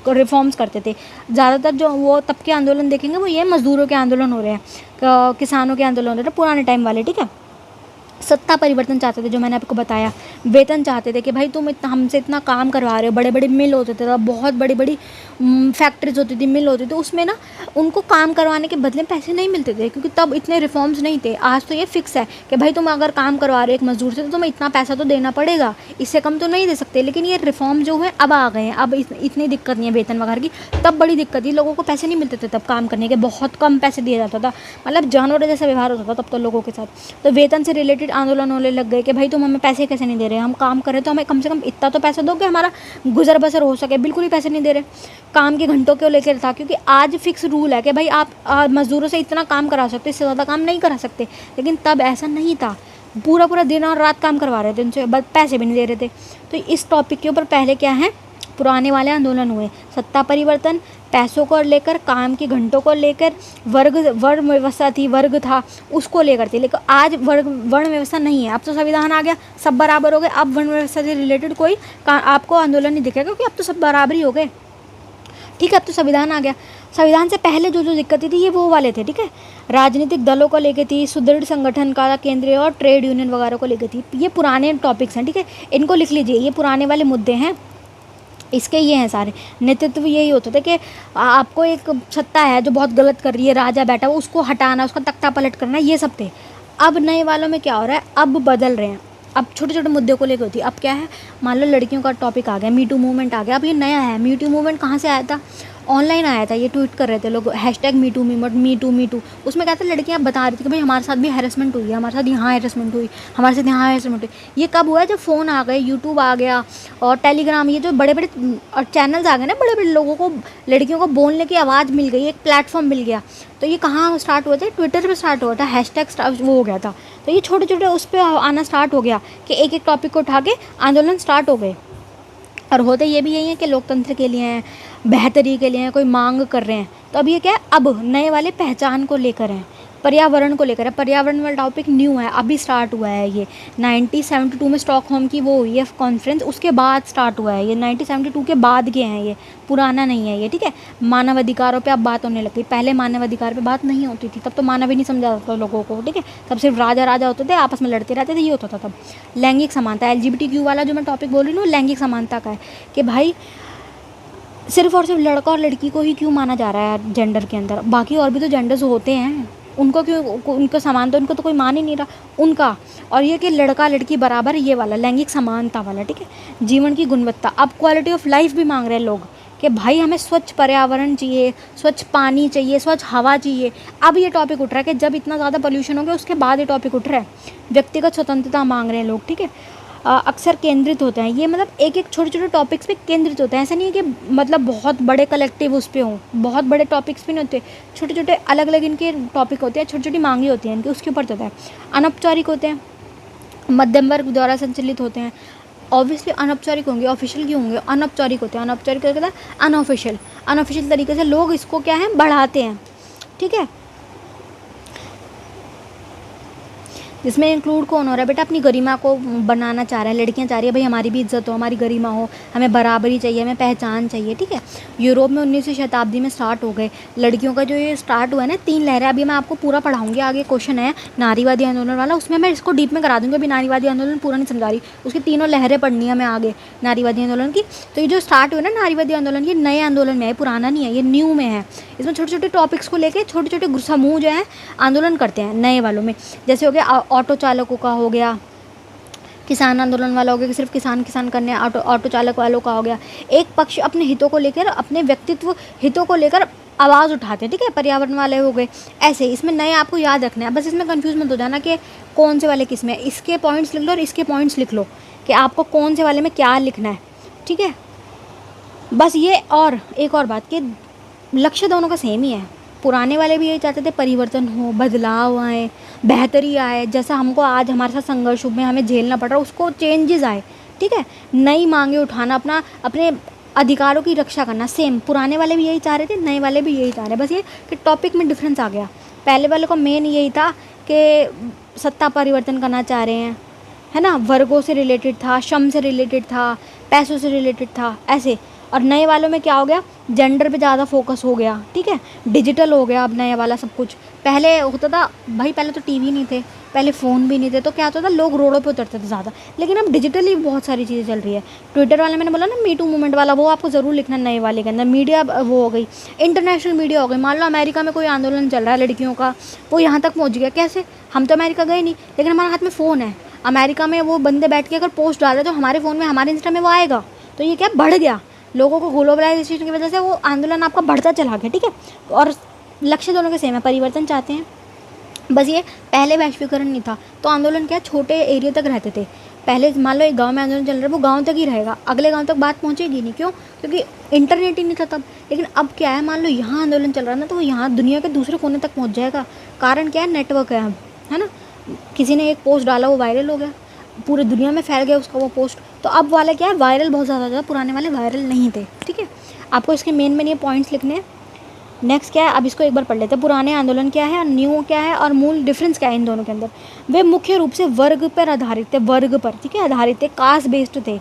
रिफॉर्म्स करते थे ज़्यादातर। जो वो तब के आंदोलन देखेंगे वो ये मजदूरों के आंदोलन हो रहे हैं, किसानों के आंदोलन हो रहे हैं पुराने टाइम वाले, ठीक है। सत्ता परिवर्तन चाहते थे, जो मैंने आपको बताया। वेतन चाहते थे कि भाई तुम इतना हमसे इतना काम करवा रहे हो। बड़े बड़े मिल होते थे, बहुत बड़ी बड़ी फैक्ट्रीज होती थी, मिल होती थी, उसमें ना उनको काम करवाने के बदले पैसे नहीं मिलते थे, क्योंकि तब इतने रिफॉर्म्स नहीं थे। आज तो ये फिक्स है कि भाई तुम अगर काम करवा रहे हो एक मजदूर से तो तुम्हें इतना पैसा तो देना पड़ेगा, इससे कम तो नहीं दे सकते। लेकिन ये रिफॉर्म जो है अब आ गए हैं, अब इतनी दिक्कत नहीं है वेतन वगैरह की। तब बड़ी दिक्कत थी, लोगों को पैसे नहीं मिलते थे तब काम करने के, बहुत कम पैसे दिया जाता था, मतलब जानवर जैसा व्यवहार होता था तब तो लोगों के साथ। तो वेतन से रिलेटेड आंदोलन होने लग गए कि भाई तुम हमें पैसे कैसे नहीं दे रहे, हम काम कर रहे तो हमें कम से कम इतना तो पैसा दो कि हमारा गुजर बसर हो सके। बिल्कुल ही पैसे नहीं दे रहे। काम के घंटों को लेकर था, क्योंकि आज फिक्स रूल है कि भाई आप मजदूरों से इतना काम करा सकते, इससे ज़्यादा काम नहीं करा सकते। लेकिन तब ऐसा नहीं था, पूरा पूरा दिन और रात काम करवा रहे थे उनसे, बस पैसे भी नहीं दे रहे थे। तो इस टॉपिक के ऊपर पहले क्या है, पुराने वाले आंदोलन हुए, सत्ता परिवर्तन, पैसों को लेकर, काम के घंटों को लेकर, वर्ण व्यवस्था थी, वर्ग था, उसको लेकर थी। लेकिन आज वर्ण व्यवस्था नहीं है, अब तो संविधान आ गया, सब बराबर हो गए। अब वर्ण व्यवस्था से रिलेटेड कोई आपको आंदोलन नहीं दिखेगा, क्योंकि अब तो सब बराबर ही हो गए, ठीक है। अब तो संविधान आ गया। संविधान से पहले जो जो दिक्कतें थी ये वो वाले थे, ठीक है। राजनीतिक दलों को लेकर थी, सुदृढ़ संगठन का केंद्रीय और ट्रेड यूनियन वगैरह को लेकर थी। ये पुराने टॉपिक्स हैं, ठीक है, इनको लिख लीजिए, ये पुराने वाले मुद्दे हैं, इसके ये हैं सारे। नेतृत्व यही होता था कि आपको एक सत्ता है जो बहुत गलत कर रही है, राजा बैठा हुआ, उसको हटाना, उसका तख्ता पलट करना, ये सब थे। अब नए वालों में क्या हो रहा है, अब बदल रहे हैं, अब छोटे छोटे मुद्दे को लेकर होती है। अब क्या है, मान लो लड़कियों का टॉपिक आ गया, मी टू मूवमेंट आ गया। अब ये नया है, मी टू मूवमेंट कहाँ से आया था, ऑनलाइन आया था, ये ट्वीट कर रहे थे लोग, hashtag me too me too. उसमें क्या था, लड़कियां बता रही थी कि भाई हमारे साथ भी हैरेसमेंट हुई है, हमारे साथ यहाँ हैरेसमेंट हुई, हमारे साथ यहाँ हैरेसमेंट हुई। ये कब हुआ है, जब फ़ोन आ गए, यूट्यूब आ गया और टेलीग्राम, ये जो बड़े बड़े चैनल्स आ गए ना, बड़े बड़े लोगों को, लड़कियों को बोलने की आवाज़ मिल गई, एक प्लेटफॉर्म मिल गया। तो ये कहाँ स्टार्ट हुआ था, ट्विटर पर स्टार्ट हुआ था, हैशटैग वो हो गया था। तो ये छोटे छोटे उस पर आना स्टार्ट हो गया कि एक एक टॉपिक को उठा के आंदोलन स्टार्ट हो गए। और होते ये भी यही है कि लोकतंत्र के लिए हैं, बेहतरी के लिए हैं, कोई मांग कर रहे हैं। तो अब ये क्या है, अब नए वाले पहचान को लेकर हैं, पर्यावरण को लेकर है। पर्यावरण वाला टॉपिक न्यू है, अभी स्टार्ट हुआ है ये। 1972 में स्टॉकहोम की वो हुई है कॉन्फ्रेंस, उसके बाद स्टार्ट हुआ है ये, 1972 के बाद के हैं ये, पुराना नहीं है ये, ठीक है। मानव अधिकारों पे अब बात होने लगी, पहले मानव अधिकार पे बात नहीं होती थी, तब तो मानव ही नहीं समझा जाता लोगों को, ठीक है। तब सिर्फ राजा होते थे, आपस में लड़ते रहते थे, ये होता था तब। लैंगिक समानता, LGBTQ वाला जो मैं टॉपिक बोल रही हूँ, लैंगिक समानता का है कि भाई सिर्फ और सिर्फ लड़का और लड़की को ही क्यों माना जा रहा है जेंडर के अंदर, बाकी और भी तो जेंडर्स होते हैं, उनको क्यों, उनको समान, तो उनको तो कोई मान ही नहीं रहा उनका। और ये कि लड़का लड़की बराबर, ये वाला लैंगिक समानता वाला, ठीक है। जीवन की गुणवत्ता, अब क्वालिटी ऑफ लाइफ भी मांग रहे हैं लोग कि भाई हमें स्वच्छ पर्यावरण चाहिए, स्वच्छ पानी चाहिए, स्वच्छ हवा चाहिए। अब ये टॉपिक उठ रहा है कि जब इतना ज़्यादा पोल्यूशन हो गया उसके बाद ये टॉपिक उठ रहा है। व्यक्तिगत स्वतंत्रता मांग रहे हैं लोग, ठीक है। अक्सर केंद्रित होते हैं ये, मतलब एक एक छोटे छोटे टॉपिक्स पे केंद्रित होते हैं। ऐसा नहीं है कि मतलब बहुत बड़े कलेक्टिव उस पर हों, बहुत बड़े टॉपिक्स भी नहीं होते, छोटे छोटे अलग अलग इनके टॉपिक होते हैं, छोटी छोटी मांगे होती हैं इनकी, उसके ऊपर होता है। अनौपचारिक होते हैं, मध्यम वर्ग द्वारा संचालित होते हैं। ऑब्वियसली अनौपचारिक होंगे, ऑफिशियल क्यों होंगे, अनौपचारिक होते हैं। अनौपचारिक क्या कहता है, अनऑफिशियल तरीके से लोग इसको क्या है, बढ़ाते हैं, ठीक है। जिसमें इंक्लूड कौन हो रहा है बेटा, अपनी गरिमा को बनाना चाह रहा है, लड़कियां चाह रही है भाई हमारी भी इज्जत हो, हमारी गरिमा हो, हमें बराबरी चाहिए, हमें पहचान चाहिए, ठीक है। यूरोप में 19वीं शताब्दी में स्टार्ट हो गए लड़कियों का जो ये स्टार्ट हुआ है ना, 3 लहरें। अभी मैं आपको पूरा पढ़ाऊंगी, आगे क्वेश्चन है नारीवादी आंदोलन वाला, उसमें मैं इसको डीप में करा दूँगी। अभी नारीवादी आंदोलन पूरा नहीं समझा रही, उसकी 3 लहरें पढ़नी है मैं आगे नारीवादी आंदोलन की। तो ये जो स्टार्ट हुआ ना नारीवादी आंदोलन, ये नए आंदोलन में है, पुराना नहीं है, ये न्यू में है। इसमें छोटे छोटे टॉपिक्स को लेकर छोटे छोटे समूह जो है आंदोलन करते हैं नए वालों में। जैसे हो गया ऑटो चालकों का, हो गया किसान आंदोलन वाला, हो गया कि सिर्फ किसान करने, ऑटो चालक वालों का हो गया। एक पक्ष अपने हितों को लेकर, अपने व्यक्तित्व हितों को लेकर आवाज़ उठाते हैं, ठीक है। पर्यावरण वाले हो गए ऐसे। इसमें नए आपको याद रखना है, बस इसमें कंफ्यूज मत हो जाना कि कौन से वाले किस में। इसके पॉइंट्स लिख लो और इसके पॉइंट्स लिख लो कि आपको कौन से वाले में क्या लिखना है, ठीक है। बस ये, और एक और बात कि लक्ष्य दोनों का सेम ही है। पुराने वाले भी यही चाहते थे परिवर्तन हो, बदलाव आए, बेहतरी आए, जैसा हमको आज हमारे साथ संघर्ष में हमें झेलना पड़ रहा है उसको चेंजेस आए, ठीक है। नई मांगे उठाना, अपने अधिकारों की रक्षा करना, सेम पुराने वाले भी यही चाह रहे थे, नए वाले भी यही चाह रहे हैं, बस ये कि टॉपिक में डिफरेंस आ गया। पहले वाले का मेन यही था कि सत्ता परिवर्तन करना चाह रहे हैं, है ना, वर्गों से रिलेटेड था, श्रम से रिलेटेड था, पैसों से रिलेटेड था, ऐसे। और नए वालों में क्या हो गया, जेंडर पे ज़्यादा फोकस हो गया, ठीक है, डिजिटल हो गया अब नया वाला सब कुछ। पहले होता था भाई, पहले तो टीवी नहीं थे, पहले फ़ोन भी नहीं थे, तो क्या होता था, लोग रोडों पे उतरते थे ज़्यादा। लेकिन अब डिजिटली बहुत सारी चीज़ें चल रही है। ट्विटर वाले मैंने बोला ना, मी टू मूवमेंट वाला, वो आपको ज़रूर लिखना नए वाले के अंदर। मीडिया वो हो गई, इंटरनेशनल मीडिया हो गई। मान लो अमेरिका में कोई आंदोलन चल रहा है लड़कियों का, वो यहाँ तक पहुँच गया, कैसे? हम तो अमेरिका गए नहीं, लेकिन हमारे हाथ में फ़ोन है। अमेरिका में वो बंदे बैठ के अगर पोस्ट डाल रहे तो हमारे फ़ोन में, हमारे इंस्टा में वो आएगा। तो ये क्या बढ़ गया, लोगों को ग्लोबलाइजेशन की वजह से वो आंदोलन आपका बढ़ता चला गया, ठीक है। और लक्ष्य दोनों के सेम है, परिवर्तन चाहते हैं। बस ये पहले वैश्वीकरण नहीं था, तो आंदोलन क्या छोटे एरिया तक रहते थे। पहले मान लो एक गांव में आंदोलन चल रहा है, वो गांव तक ही रहेगा, अगले गांव तक बात पहुंचेगी नहीं। क्यों? क्योंकि इंटरनेट ही नहीं था तब। लेकिन अब क्या है, मान लो यहाँ आंदोलन चल रहा है ना, तो वो यहाँ दुनिया के दूसरे कोने तक पहुँच जाएगा। कारण क्या है, नेटवर्क है अब, है ना। किसी ने एक पोस्ट डाला, वो वायरल हो गया, पूरी दुनिया में फैल गया उसका वो पोस्ट। तो अब वाला क्या है, वायरल बहुत ज़्यादा था, पुराने वाले वायरल नहीं थे, ठीक है। आपको इसके मेन ये पॉइंट्स लिखने हैं। नेक्स्ट क्या है, अब इसको एक बार पढ़ लेते हैं। पुराने आंदोलन क्या है, न्यू क्या है, और मूल डिफरेंस क्या है इन दोनों के अंदर। वे मुख्य रूप से वर्ग पर आधारित थे, वर्ग पर, ठीक है, आधारित थे। कास्ट बेस्ड थे,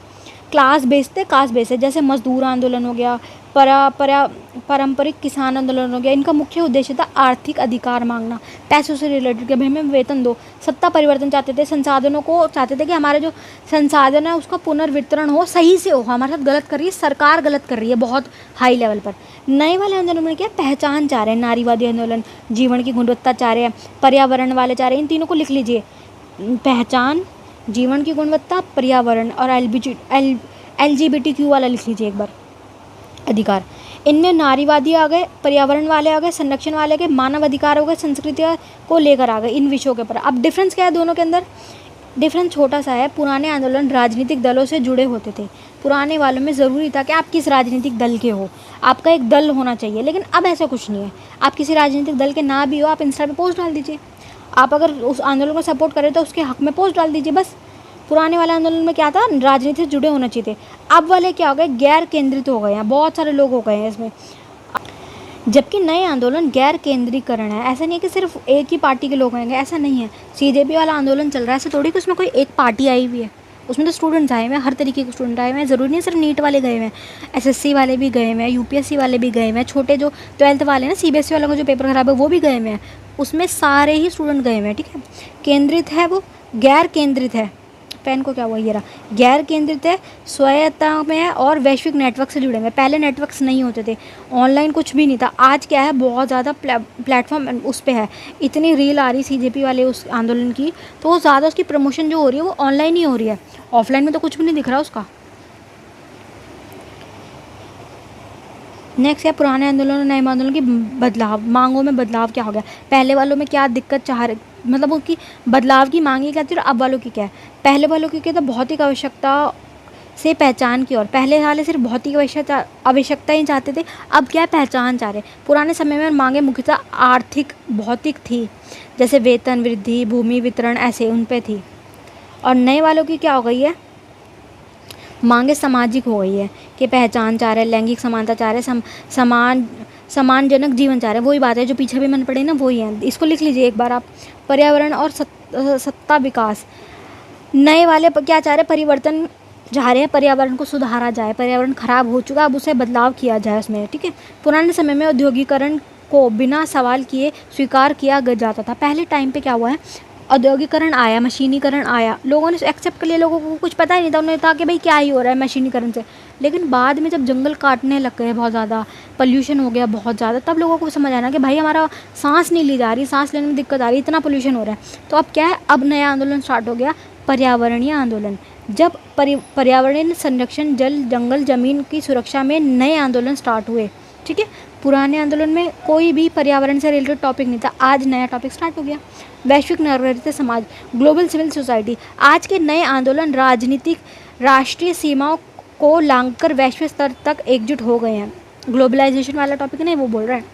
क्लास बेस्ड थे, कास्ट बेस्ड है। जैसे मजदूर आंदोलन हो गया, पारंपरिक किसान आंदोलन हो गया। इनका मुख्य उद्देश्य था आर्थिक अधिकार मांगना, पैसों से रिलेटेड, कि भाई हमें वेतन दो। सत्ता परिवर्तन चाहते थे, संसाधनों को चाहते थे कि हमारे जो संसाधन है उसका पुनर्वितरण हो, सही से हो। हमारे साथ गलत कर रही है सरकार, गलत कर रही है बहुत हाई लेवल पर। नए वाले आंदोलन में क्या, पहचान चाह रहे हैं, नारीवादी आंदोलन, जीवन की गुणवत्ता चाह रहे हैं, पर्यावरण वाले चाह रहे हैं। इन तीनों को लिख लीजिए, पहचान, जीवन की गुणवत्ता, पर्यावरण, और LGBTQ वाला लिख लीजिए एक बार, अधिकार। इनमें नारीवादी आ गए, पर्यावरण वाले आ गए, संरक्षण वाले आ गए, मानव अधिकार हो गए, संस्कृतियों को लेकर आ गए, इन विषयों के ऊपर। अब डिफरेंस क्या है दोनों के अंदर? डिफरेंस छोटा सा है। पुराने आंदोलन राजनीतिक दलों से जुड़े होते थे। पुराने वालों में ज़रूरी था कि आप किस राजनीतिक दल के हो, आपका एक दल होना चाहिए। लेकिन अब ऐसा कुछ नहीं है, आप किसी राजनीतिक दल के ना भी हो, आप इंस्टा पे पोस्ट डाल दीजिए। आप अगर उस आंदोलन को सपोर्ट करें तो उसके हक में पोस्ट डाल दीजिए, बस। पुराने वाले आंदोलन में क्या था, राजनीति से जुड़े होना चाहिए थे। अब वाले क्या हो गए, गैर केंद्रित हो गए हैं, बहुत सारे लोग हो गए हैं इसमें। जबकि नए आंदोलन गैर केंद्रीकरण है। ऐसा नहीं है कि सिर्फ एक ही पार्टी के लोग होंगे, ऐसा नहीं है। CJP वाला आंदोलन चल रहा है, ऐसा थोड़ी कि उसमें कोई एक पार्टी आई हुई है। उसमें तो स्टूडेंट्स आए हुए हैं, हर तरीके के स्टूडेंट आए हुए हैं। ज़रूरी नहीं सिर्फ नीट वाले गए हुए हैं, SSC वाले भी गए हुए हैं, UPSC वाले भी गए हुए हैं, छोटे जो 12th वाले ना, CBSE वालों का जो पेपर खराब है वो भी गए हुए हैं। उसमें सारे ही स्टूडेंट गए हुए हैं, ठीक है। केंद्रित है वो, गैर केंद्रित है, पेन को क्या हुआ, ये रहा, गैर केंद्रित है, स्वायत्ता में है, और वैश्विक नेटवर्क से जुड़े हुए हैं। पहले नेटवर्क्स नहीं होते थे, ऑनलाइन कुछ भी नहीं था। आज क्या है, बहुत ज़्यादा प्लेटफॉर्म उस पर है। इतनी रील आ रही CJP वाले उस आंदोलन की, तो वो ज़्यादा उसकी प्रमोशन जो हो रही है वो ऑनलाइन ही हो रही है, ऑफलाइन में तो कुछ भी नहीं दिख रहा उसका। नेक्स्ट है पुराने आंदोलन और नए आंदोलन की बदलाव, मांगों में बदलाव क्या हो गया। पहले वालों में क्या दिक्कत चाह रहे, मतलब उनकी बदलाव की मांगे क्या थी, और अब वालों की क्या है। पहले वालों की क्या था, भौतिक आवश्यकता से पहचान की ओर। पहले वाले सिर्फ भौतिक आवश्यकता ही चाहते थे, अब क्या है, पहचान चाह रहे। पुराने समय में मांगे मुख्यतः आर्थिक भौतिक थी, जैसे वेतन वृद्धि, भूमि वितरण, ऐसे उन पे थी। और नए वालों की क्या हो गई है, मांगे सामाजिक हो गई है, कि पहचान चाह रहे, लैंगिक समानता चाह रहे, सम्मानजनक जीवन चाह रहे। वही बात है जो पीछे भी मन पड़े ना, वही है। इसको लिख लीजिए एक बार आप। पर्यावरण और सत्ता विकास, नए वाले क्या चाह रहे, परिवर्तन चाह रहे हैं, पर्यावरण को सुधारा जाए, पर्यावरण खराब हो चुका, अब उसे बदलाव किया जाए उसमें, ठीक है। पुराने समय में औद्योगिकरण को बिना सवाल किए स्वीकार किया जाता था। पहले टाइम पे क्या हुआ है, औद्योगिकरण आया, मशीनीकरण आया, लोगों ने एक्सेप्ट कर लिया, लोगों को कुछ पता ही नहीं था, उन्होंने कहा कि भाई क्या ही हो रहा है मशीनीकरण से। लेकिन बाद में जब जंगल काटने लग गए, बहुत ज़्यादा पोल्यूशन हो गया बहुत ज़्यादा, तब लोगों को समझ आना कि भाई हमारा सांस नहीं ली जा रही, सांस लेने में दिक्कत आ रही, इतना पोल्यूशन हो रहा है। तो अब क्या है, अब नया आंदोलन स्टार्ट हो गया, पर्यावरणीय आंदोलन। जब पर्यावरणीय संरक्षण, जल जंगल जमीन की सुरक्षा में नए आंदोलन स्टार्ट हुए, ठीक है। पुराने आंदोलन में कोई भी पर्यावरण से रिलेटेड टॉपिक नहीं था, आज नया टॉपिक स्टार्ट हो गया। वैश्विक नागरिकता समाज, ग्लोबल सिविल सोसाइटी। आज के नए आंदोलन राजनीतिक राष्ट्रीय सीमाओं को लांघकर वैश्विक स्तर तक एकजुट हो गए हैं। ग्लोबलाइजेशन वाला टॉपिक नहीं, वो बोल रहे हैं।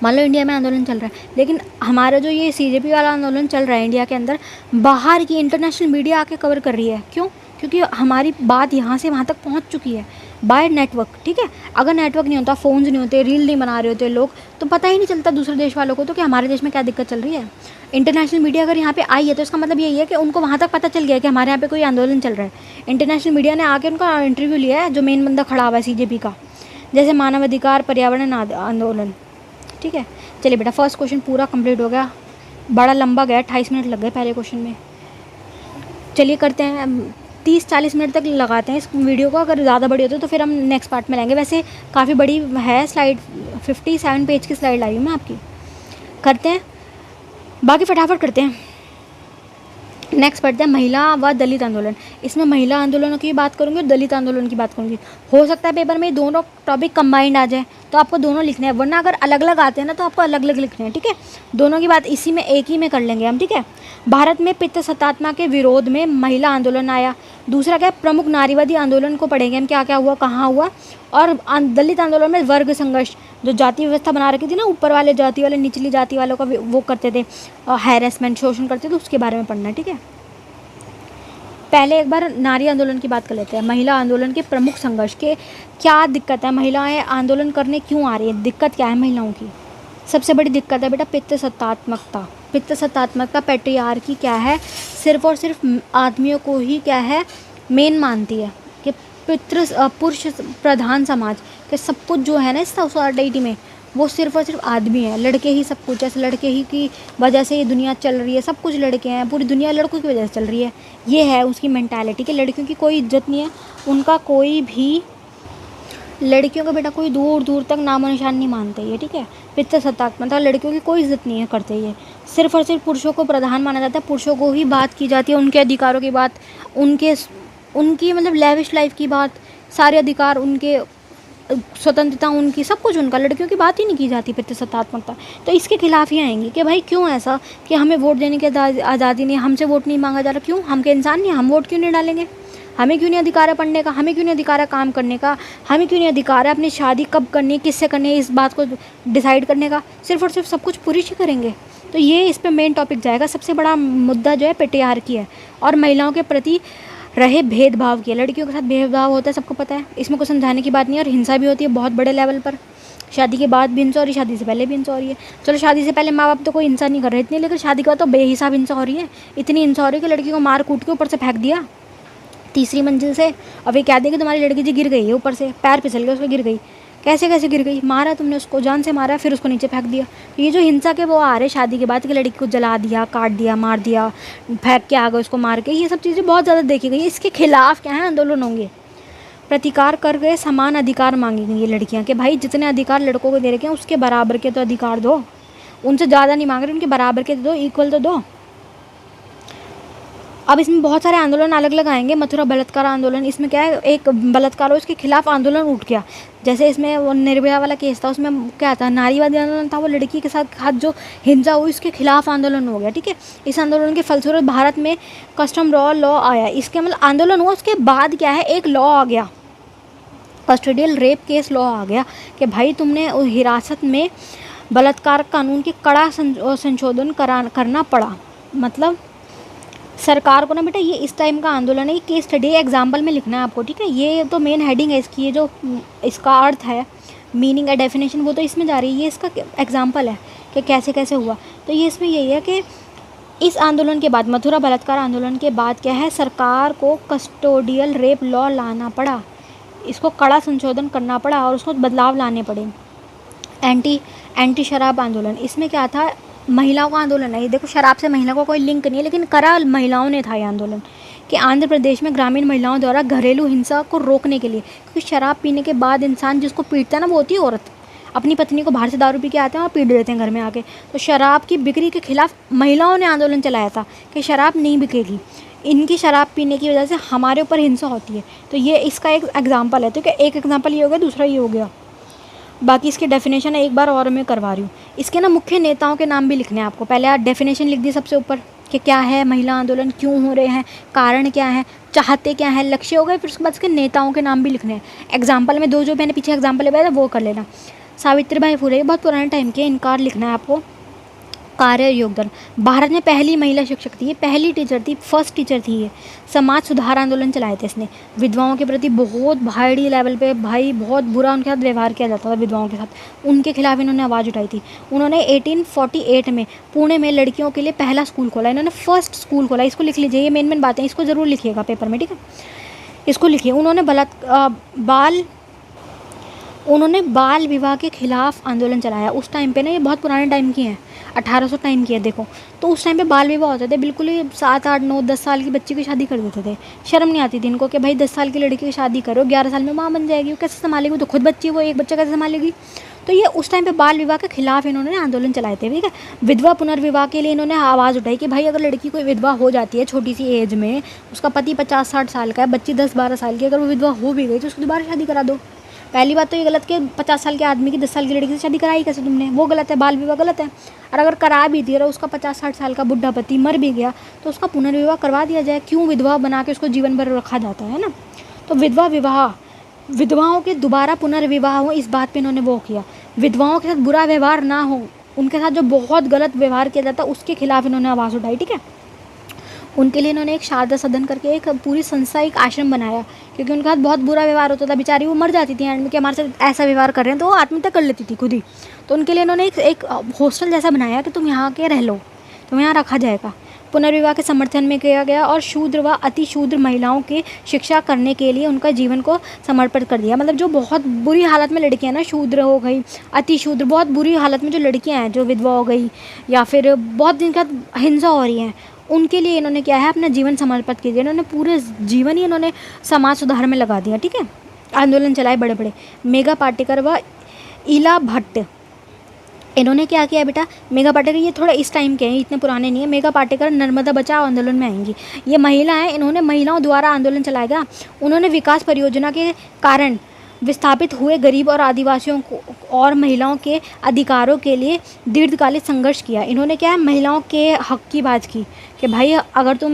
मान लो इंडिया में आंदोलन चल रहा है, लेकिन हमारा जो ये CJP वाला आंदोलन चल रहा है इंडिया के अंदर, बाहर की इंटरनेशनल मीडिया आके कवर कर रही है। क्यों? क्योंकि हमारी बात यहाँ से वहाँ तक पहुँच चुकी है बाय नेटवर्क, ठीक है। अगर नेटवर्क नहीं होता, फ़ोन्स नहीं होते, रील नहीं बना रहे होते लोग, तो पता ही नहीं चलता दूसरे देश वालों को तो कि हमारे देश में क्या दिक्कत चल रही है। इंटरनेशनल मीडिया अगर यहाँ पे आई है तो इसका मतलब यही है कि उनको वहाँ तक पता चल गया कि हमारे यहाँ पे कोई आंदोलन चल रहा है। इंटरनेशनल मीडिया ने आके उनका इंटरव्यू लिया है, जो मेन बंदा खड़ा हुआ है CJP का, जैसे मानवाधिकार पर्यावरण आंदोलन, ठीक है। चलिए बेटा, फर्स्ट क्वेश्चन पूरा कंप्लीट हो गया, बड़ा लंबा गया, 28 मिनट लग गए पहले क्वेश्चन में। चलिए करते हैं, 30-40 मिनट तक लगाते हैं इस वीडियो को, अगर ज़्यादा बड़ी होती है तो फिर हम नेक्स्ट पार्ट में लेंगे। वैसे काफ़ी बड़ी है स्लाइड, 57 पेज की स्लाइड लाई हूँ मैं आपकी। करते हैं बाकी, फटाफट करते हैं। नेक्स्ट पढ़ते हैं महिला व दलित आंदोलन। इसमें महिला आंदोलनों की बात करूँगी और दलित आंदोलन की बात करूँगी। हो सकता है पेपर में दोनों टॉपिक कंबाइंड आ जाए, तो आपको दोनों लिखने हैं, वरना अगर अलग अलग आते हैं ना तो आपको अलग अलग लिखने हैं, ठीक है। दोनों की बात इसी में एक ही में कर लेंगे हम, ठीक है। भारत में पितृसत्तात्मक के विरोध में महिला आंदोलन आया। दूसरा क्या है, प्रमुख नारीवादी आंदोलन को पढ़ेंगे हम, क्या क्या हुआ, कहाँ हुआ। और दलित आंदोलन में वर्ग संघर्ष, जो जाति व्यवस्था बना रखी थी ना, ऊपर वाले जाति वाले निचली जाति वालों का वो करते थे, हैरेसमेंट, शोषण करते थे, उसके बारे में पढ़ना है, ठीक है। पहले एक बार नारी आंदोलन की बात कर लेते हैं। महिला आंदोलन के प्रमुख संघर्ष के क्या दिक्कत है, महिलाएं आंदोलन करने क्यों आ रही है, दिक्कत क्या है महिलाओं की। सबसे बड़ी दिक्कत है बेटा पितृसत्तात्मकता। पितृसत्तात्मकता, पैट्रियार्की क्या है, सिर्फ और सिर्फ आदमियों को ही क्या है मेन मानती है, कि पुरुष प्रधान समाज के सब कुछ जो है ना इस सोसाइटी में, वो सिर्फ और सिर्फ आदमी है, लड़के ही सब कुछ है, लड़के ही की वजह से ये दुनिया चल रही है, सब कुछ लड़के हैं, पूरी दुनिया लड़कों की वजह से चल रही है। ये है उसकी मेंटालिटी कि लड़कियों की कोई इज्जत नहीं है, उनका कोई भी, लड़कियों का बेटा कोई दूर दूर तक नामो निशान नहीं मानते ये, ठीक है। पितृसत्तात्मकता, लड़कियों की कोई इज्जत नहीं है करते ये, सिर्फ और सिर्फ पुरुषों को प्रधान माना जाता है, पुरुषों को ही बात की जाती है, उनके अधिकारों की बात, उनकी मतलब लेविश लाइफ की बात, सारे अधिकार उनके, स्वतंत्रता उनकी, सब कुछ उनका, लड़कियों की बात ही नहीं की जाती पितृसत्तात्मकता। तो इसके खिलाफ ही आएंगी कि भाई क्यों ऐसा, कि हमें वोट देने की आज़ादी नहीं, हमसे वोट नहीं मांगा जा रहा, क्यों, हम के इंसान नहीं, हम वोट क्यों नहीं डालेंगे, हमें क्यों नहीं अधिकार है पढ़ने का, हमें क्यों नहीं अधिकार है काम करने का, हमें क्यों नहीं अधिकार है अपनी शादी कब करनी है, किससे करनी है, इस बात को डिसाइड करने का, सिर्फ और सिर्फ सब कुछ पुरुष ही करेंगे। तो ये इस पर मेन टॉपिक जाएगा। सबसे बड़ा मुद्दा जो है पैट्रियार्की है, और महिलाओं के प्रति रहे भेदभाव किया, लड़कियों के साथ भेदभाव होता है, सबको पता है, इसमें कुछ समझाने की बात नहीं है। और हिंसा भी होती है बहुत बड़े लेवल पर, शादी के बाद भी हिंसा हो रही है, शादी से पहले भी हिंसा हो रही है। चलो शादी से पहले माँ बाप तो कोई हिंसा नहीं कर रहे इतनी, लेकिन शादी के बाद तो बेहिसाब हिंसा हो रही है, इतनी हिंसा हो रही है कि लड़की को मार कूट के ऊपर से फेंक दिया 3री मंजिल से। अब ये कह दें कि तुम्हारी लड़की जी गिर गई है, ऊपर से पैर फिसल गया, उसको गिर गई, कैसे कैसे गिर गई, मारा तुमने उसको, जान से मारा, फिर उसको नीचे फेंक दिया। ये जो हिंसा के वो आ रहे शादी के बाद कि लड़की को जला दिया, काट दिया, मार दिया, फेंक के आ गए उसको मार के, ये सब चीज़ें बहुत ज़्यादा देखी गई। इसके खिलाफ क्या है आंदोलन होंगे, प्रतिकार कर गए, समान अधिकार मांगेंगी ये लड़कियाँ कि भाई जितने अधिकार लड़कों को दे रखे हैं उसके बराबर के तो अधिकार दो, उनसे ज़्यादा नहीं मांग रहे, उनके बराबर के दो, इक्वल तो दो। अब इसमें बहुत सारे आंदोलन अलग अलग आएंगे। मथुरा बलात्कार आंदोलन, इसमें क्या है, एक बलात्कार हो उसके खिलाफ आंदोलन उठ गया। जैसे इसमें वो निर्भया वाला केस था, उसमें क्या था, नारीवादी आंदोलन था, वो लड़की के साथ जो हिंसा हुई उसके खिलाफ आंदोलन हो गया, ठीक है। इस आंदोलन के फलस्वरूप भारत में कस्टम लॉ आया। इसके मतलब आंदोलन हुआ, उसके बाद क्या है, एक लॉ आ गया, कस्टोडियल रेप केस लॉ आ गया कि भाई तुमने हिरासत में बलात्कार कानून के कड़ा संशोधन करना पड़ा। मतलब सरकार को ना बेटा, ये इस टाइम का आंदोलन है, ये केस स्टडी एग्जाम्पल में लिखना है आपको, ठीक है। ये तो मेन हेडिंग है इसकी, ये जो इसका अर्थ है, मीनिंग है, डेफिनेशन, वो तो इसमें जा रही है, ये इसका एग्जाम्पल है कि कैसे कैसे हुआ। तो ये इसमें यही है कि इस आंदोलन के बाद, मथुरा बलात्कार आंदोलन के बाद क्या है, सरकार को कस्टोडियल रेप लॉ लाना पड़ा, इसको कड़ा संशोधन करना पड़ा और उसको बदलाव लाने पड़े। एंटी शराब आंदोलन, इसमें क्या था, महिलाओं का आंदोलन है ये। देखो शराब से महिला को कोई लिंक नहीं है, लेकिन करा महिलाओं ने था ये आंदोलन कि आंध्र प्रदेश में ग्रामीण महिलाओं द्वारा घरेलू हिंसा को रोकने के लिए, क्योंकि शराब पीने के बाद इंसान जिसको पीटता है ना वो होती है औरत, अपनी पत्नी को बाहर से दारू पी के आते हैं और पीट देते हैं घर में आके। तो शराब की बिक्री के खिलाफ महिलाओं ने आंदोलन चलाया था कि शराब नहीं बिकेगी, इनकी शराब पीने की वजह से हमारे ऊपर हिंसा होती है। तो ये इसका एक एग्जाम्पल है, तो क्या एक एग्जाम्पल ये हो गया, दूसरा ये हो गया। बाकी इसकी डेफिनेशन एक बार और मैं करवा रही हूँ। इसके ना मुख्य नेताओं के नाम भी लिखने हैं आपको। पहले आप डेफिनेशन लिख दी सबसे ऊपर कि क्या है महिला आंदोलन, क्यों हो रहे हैं, कारण क्या है, चाहते क्या है, लक्ष्य हो गए। फिर उसके बाद उसके नेताओं के नाम भी लिखने हैं। एग्जाम्पल में दो जो मैंने पीछे एग्जाम्पल बताया वो कर लेना। सावित्रीबाई फुले बहुत पुराने टाइम के, इनका लिखना है आपको। कार्य और योगदान, भारत में पहली महिला शिक्षक थी ये, पहली टीचर थी, फर्स्ट टीचर थी ये। समाज सुधार आंदोलन चलाए थे इसने, विधवाओं के प्रति बहुत भारी लेवल पे भाई बहुत बुरा उनके साथ व्यवहार किया जाता था विधवाओं के साथ, उनके खिलाफ इन्होंने आवाज़ उठाई थी। उन्होंने 1848 में पुणे में लड़कियों के लिए पहला स्कूल खोला, इन्होंने फर्स्ट स्कूल खोला। इसको लिख लीजिए, ये मेन मेन बातें, इसको ज़रूर लिखिएगा पेपर में, ठीक है। इसको लिखिए। उन्होंने बाल विवाह के खिलाफ आंदोलन चलाया। उस टाइम पे ना, ये बहुत पुराने टाइम की हैं, 1800 टाइम की है देखो। तो उस टाइम पे बाल विवाह होते थे, बिल्कुल ही 7, 8, 9, 10 साल की बच्ची की शादी कर देते थे। शर्म नहीं आती थी इनको कि भाई 10 साल की लड़की की शादी करो, 11 साल में माँ बन जाएगी, वो कैसे संभालेगी, तो खुद बच्ची, वो एक बच्चा कैसे संभालेगी। तो ये उस टाइम पे बाल विवाह के खिलाफ इन्होंने आंदोलन चलाए थे, ठीक है। विधवा पुनर्विवाह के लिए इन्होंने आवाज़ उठाई कि भाई अगर लड़की कोई विधवा हो जाती है छोटी सी एज में, उसका पति 50-60 साल का है, बच्ची 10-12 साल की, अगर वो विधवा हो भी गई तो उसको दोबारा शादी करा दो। पहली बात तो ये गलत कि 50 साल के आदमी की 10 साल की लड़की से शादी कराई कैसे तुमने, वो गलत है, बाल विवाह गलत है। और अगर करा भी दिया और उसका 50-60 साल का बुढ़ा पति मर भी गया तो उसका पुनर्विवाह करवा दिया जाए, क्यों विधवा बना के उसको जीवन भर रखा जाता है ना। तो विधवाओं के दोबारा पुनर्विवाह हो, इस बात पे इन्होंने वो किया। विधवाओं के साथ बुरा व्यवहार ना हो, उनके साथ जो बहुत गलत व्यवहार किया जाता उसके खिलाफ इन्होंने आवाज़ उठाई, ठीक है। उनके लिए इन्होंने एक शारदा सदन करके एक पूरी संस्था, एक आश्रम बनाया, क्योंकि उनके साथ बहुत बुरा व्यवहार होता था। बेचारी वो मर जाती थी एंड में कि हमारे साथ ऐसा व्यवहार कर रहे हैं, तो वो आत्महत्या कर लेती थी खुद ही। तो उनके लिए इन्होंने एक हॉस्टल जैसा बनाया कि तुम यहाँ के रह लो, तुम्हें यहाँ रखा जाएगा। पुनर्विवाह के समर्थन में किया गया और शूद्र व अति शूद्र महिलाओं की शिक्षा करने के लिए उनका जीवन को समर्पित कर दिया। मतलब जो बहुत बुरी हालत में लड़कियां ना, शूद्र हो गई, अति शूद्र, बहुत बुरी हालत में जो लड़कियां हैं, जो विधवा हो गई या फिर बहुत दिन का हिंसा हो रही हैं, उनके लिए इन्होंने क्या है, अपना जीवन समर्पित किया। इन्होंने पूरे जीवन ही इन्होंने समाज सुधार में लगा दिया, ठीक है। आंदोलन चलाए बड़े बड़े। मेघा पाटेकर व इला भट्ट, इन्होंने क्या किया बेटा, मेघा पाटेकर, ये थोड़ा इस टाइम के हैं, इतने पुराने नहीं है। मेघा पाटेकर नर्मदा बचाओ आंदोलन में आएंगी। ये महिला हैं, इन्होंने महिलाओं द्वारा आंदोलन चलाया गया। उन्होंने विकास परियोजना के कारण विस्थापित हुए गरीब और आदिवासियों को और महिलाओं के अधिकारों के लिए दीर्घकालिक संघर्ष किया। इन्होंने क्या है, महिलाओं के हक की बात की कि भाई अगर तुम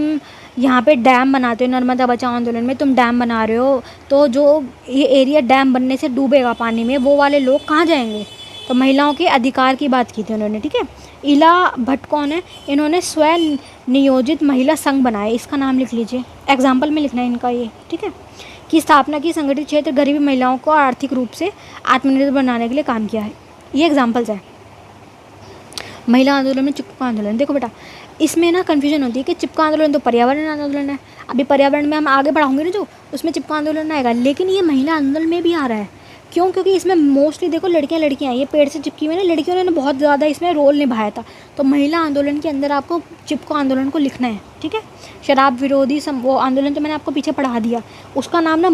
यहाँ पे डैम बनाते हो, नर्मदा बचाओ आंदोलन में तुम डैम बना रहे हो, तो जो ये एरिया डैम बनने से डूबेगा पानी में, वो वाले लोग कहाँ जाएंगे। तो महिलाओं के अधिकार की बात की थी उन्होंने, ठीक है। इला भट्ट कौन है, इन्होंने स्वयं नियोजित महिला संघ बनाए, इसका नाम लिख लीजिए, एग्जाम्पल में लिखना है इनका ये, ठीक है। की स्थापना की, संगठित क्षेत्र गरीबी महिलाओं को आर्थिक रूप से आत्मनिर्भर बनाने के लिए काम किया है। ये एग्जाम्पल्स है। महिला आंदोलन में चिपका आंदोलन, देखो बेटा इसमें ना कन्फ्यूजन होती है कि चिपका आंदोलन तो पर्यावरण आंदोलन है, अभी पर्यावरण में हम आगे बढ़ाऊंगे ना जो, उसमें चिपका आंदोलन आएगा, लेकिन ये महिला आंदोलन में भी आ रहा है। क्यों, क्योंकि इसमें मोस्टली देखो लड़कियां ये पेड़ से चिपकी हुई ना, लड़कियों ने बहुत ज़्यादा इसमें रोल निभाया था। तो महिला आंदोलन के अंदर आपको चिपको आंदोलन को लिखना है, ठीक है। शराब विरोधी वो आंदोलन तो मैंने आपको पीछे पढ़ा दिया, उसका नाम ना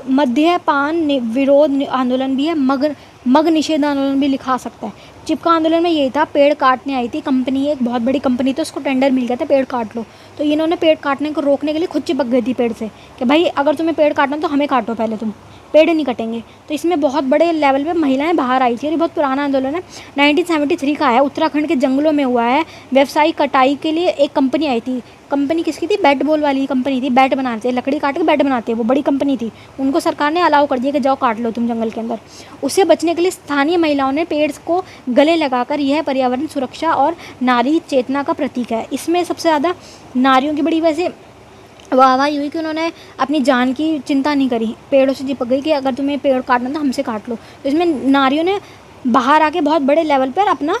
मद्यपान विरोध आंदोलन भी है, मग निषेध आंदोलन भी लिखा सकता है। चिपका आंदोलन में यही था, पेड़ काटने आई थी कंपनी, एक बहुत बड़ी कंपनी, तो उसको टेंडर मिल गया था पेड़ काट लो, तो इन्होंने पेड़ काटने को रोकने के लिए खुद चिपक गई थी पेड़ से कि भाई अगर तुम्हें पेड़ काटना तो हमें काटो, पहले तुम पेड़ नहीं कटेंगे। तो इसमें बहुत बड़े लेवल पे महिलाएं बाहर आई थी और ये बहुत पुराना आंदोलन है, 1973 का है, उत्तराखंड के जंगलों में हुआ है। व्यावसायिक कटाई के लिए एक कंपनी आई थी, कंपनी किसकी थी, बैट बॉल वाली कंपनी थी, बैट बनाते हैं, लकड़ी काट के बैट बनाते हैं, वो बड़ी कंपनी थी। उनको सरकार ने अलाउ कर दिया कि जाओ काट लो तुम जंगल के अंदर। उससे बचने के लिए स्थानीय महिलाओं ने पेड़ को गले लगाकर, यह पर्यावरण सुरक्षा और नारी चेतना का प्रतीक है। इसमें सबसे ज़्यादा नारियों की बड़ी वैसे वाहवाही हुई कि उन्होंने अपनी जान की चिंता नहीं करी, पेड़ों से चिपक गई कि अगर तुम्हें पेड़ काटना तो हमसे काट लो। तो इसमें नारियों ने बाहर आके बहुत बड़े लेवल पर अपना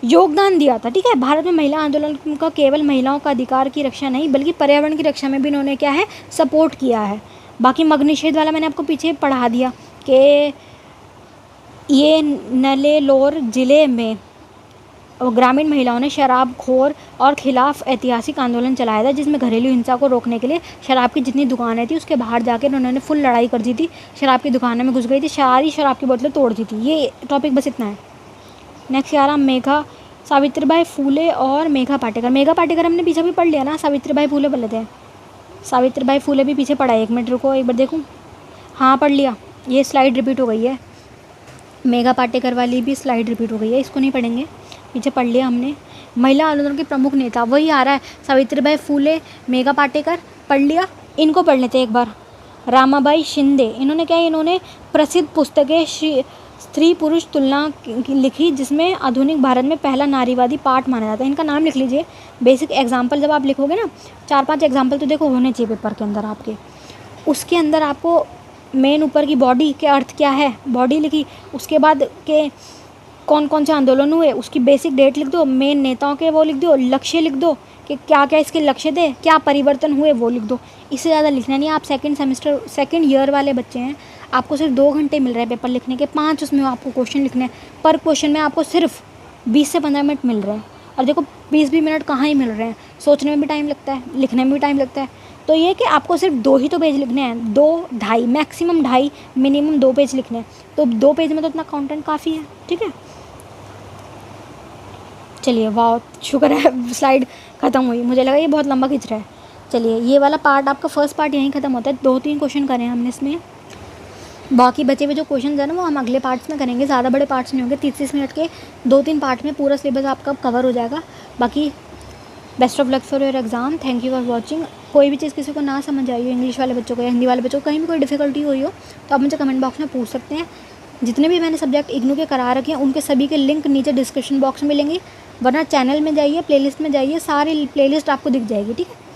योगदान दिया था, ठीक है। भारत में महिला आंदोलन का केवल महिलाओं का अधिकार की रक्षा नहीं बल्कि पर्यावरण की रक्षा में भी इन्होंने क्या है, सपोर्ट किया है। बाकी मग निषेध वाला मैंने आपको पीछे पढ़ा दिया कि ये नलेलोर ज़िले में ग्रामीण महिलाओं ने शराबखोर और खिलाफ ऐतिहासिक आंदोलन चलाया था, जिसमें घरेलू हिंसा को रोकने के लिए शराब की जितनी दुकानें थी उसके बाहर जाकर उन्होंने फुल लड़ाई कर दी थी, शराब की दुकानों में घुस गई थी, सारी शराब की बोतलें तोड़ दी थी। ये टॉपिक बस इतना है। नेक्स्ट आ रहा सावित्रीबाई फूले और मेघा पाटेकर। मेघा पाटेकर हमने पीछे भी पढ़ लिया ना, सावित्रीबाई फूले बोले थे, सावित्रीबाई फूले भी पीछे पढ़ा है, 1 मिनट रुको एक बार देखूँ, हाँ पढ़ लिया, ये स्लाइड रिपीट हो गई है, मेघा पाटेकर वाली भी स्लाइड रिपीट हो गई है, इसको नहीं पढ़ेंगे, पीछे पढ़ लिया हमने। महिला आंदोलन के प्रमुख नेता वही आ रहा है, सावित्रीबाई फूले, मेघा पाटेकर पढ़ लिया, इनको पढ़ लेते एक बार। रामाबाई शिंदे, इन्होंने क्या है, इन्होंने प्रसिद्ध पुस्तकें स्त्री पुरुष तुलना लिखी जिसमें आधुनिक भारत में पहला नारीवादी पाठ माना जाता है। इनका नाम लिख लीजिए। बेसिक एग्जाम्पल जब आप लिखोगे ना, 4-5 एग्जाम्पल तो देखो होने चाहिए पेपर के अंदर आपके। उसके अंदर आपको मेन ऊपर की बॉडी के अर्थ क्या है, बॉडी लिखी। उसके बाद के कौन कौन से आंदोलन हुए उसकी बेसिक डेट लिख दो, मेन नेताओं के वो लिख दो, लक्ष्य लिख दो कि क्या क्या इसके लक्ष्य थे, क्या परिवर्तन हुए वो लिख दो। इससे ज़्यादा लिखना नहीं। आप सेकंड ईयर वाले बच्चे हैं, आपको सिर्फ 2 घंटे मिल रहे हैं पेपर लिखने के, 5 उसमें आपको क्वेश्चन लिखने हैं। पर क्वेश्चन में आपको सिर्फ 20 से 15 मिनट मिल रहे हैं। और देखो 20 मिनट कहाँ ही मिल रहे हैं, सोचने में भी टाइम लगता है, लिखने में भी टाइम लगता है। तो ये कि आपको सिर्फ 2 ही तो पेज लिखने हैं, 2-2.5 मैक्सिमम 2.5 मिनिमम 2 पेज लिखने हैं। तो 2 पेज में तो इतना कंटेंट काफ़ी है, ठीक है। चलिए, वाह शुक्र है स्लाइड ख़त्म हुई, मुझे लगा ये बहुत लंबा खींच रहा है। चलिए, ये वाला पार्ट आपका फर्स्ट पार्ट यहीं ख़त्म होता है। 2-3 क्वेश्चन करें हमने इसमें, बाकी बचे हुए जो क्वेश्चन है ना वो हम अगले पार्ट्स में करेंगे। ज़्यादा बड़े पार्ट्स नहीं होंगे, 30 मिनट के 2-3 पार्ट में पूरा सिलेबस आपका कवर हो जाएगा। बाकी best of luck for your exam. Thank you for watching. कोई भी चीज़ किसी को ना समझ आई हो, इंग्लिश वाले बच्चों को या हिंदी वाले बच्चों को कहीं भी कोई डिफ़िकल्टी हुई हो तो आप मुझे कमेंट बॉक्स में पूछ सकते हैं। जितने भी मैंने सब्जेक्ट इग्नू के करा रखे हैं उनके सभी के लिंक नीचे डिस्क्रिप्शन बॉक्स में मिलेंगे, वरना चैनल में जाइए, प्लेलिस्ट में जाइए, सारी प्लेलिस्ट आपको दिख जाएगी, ठीक है।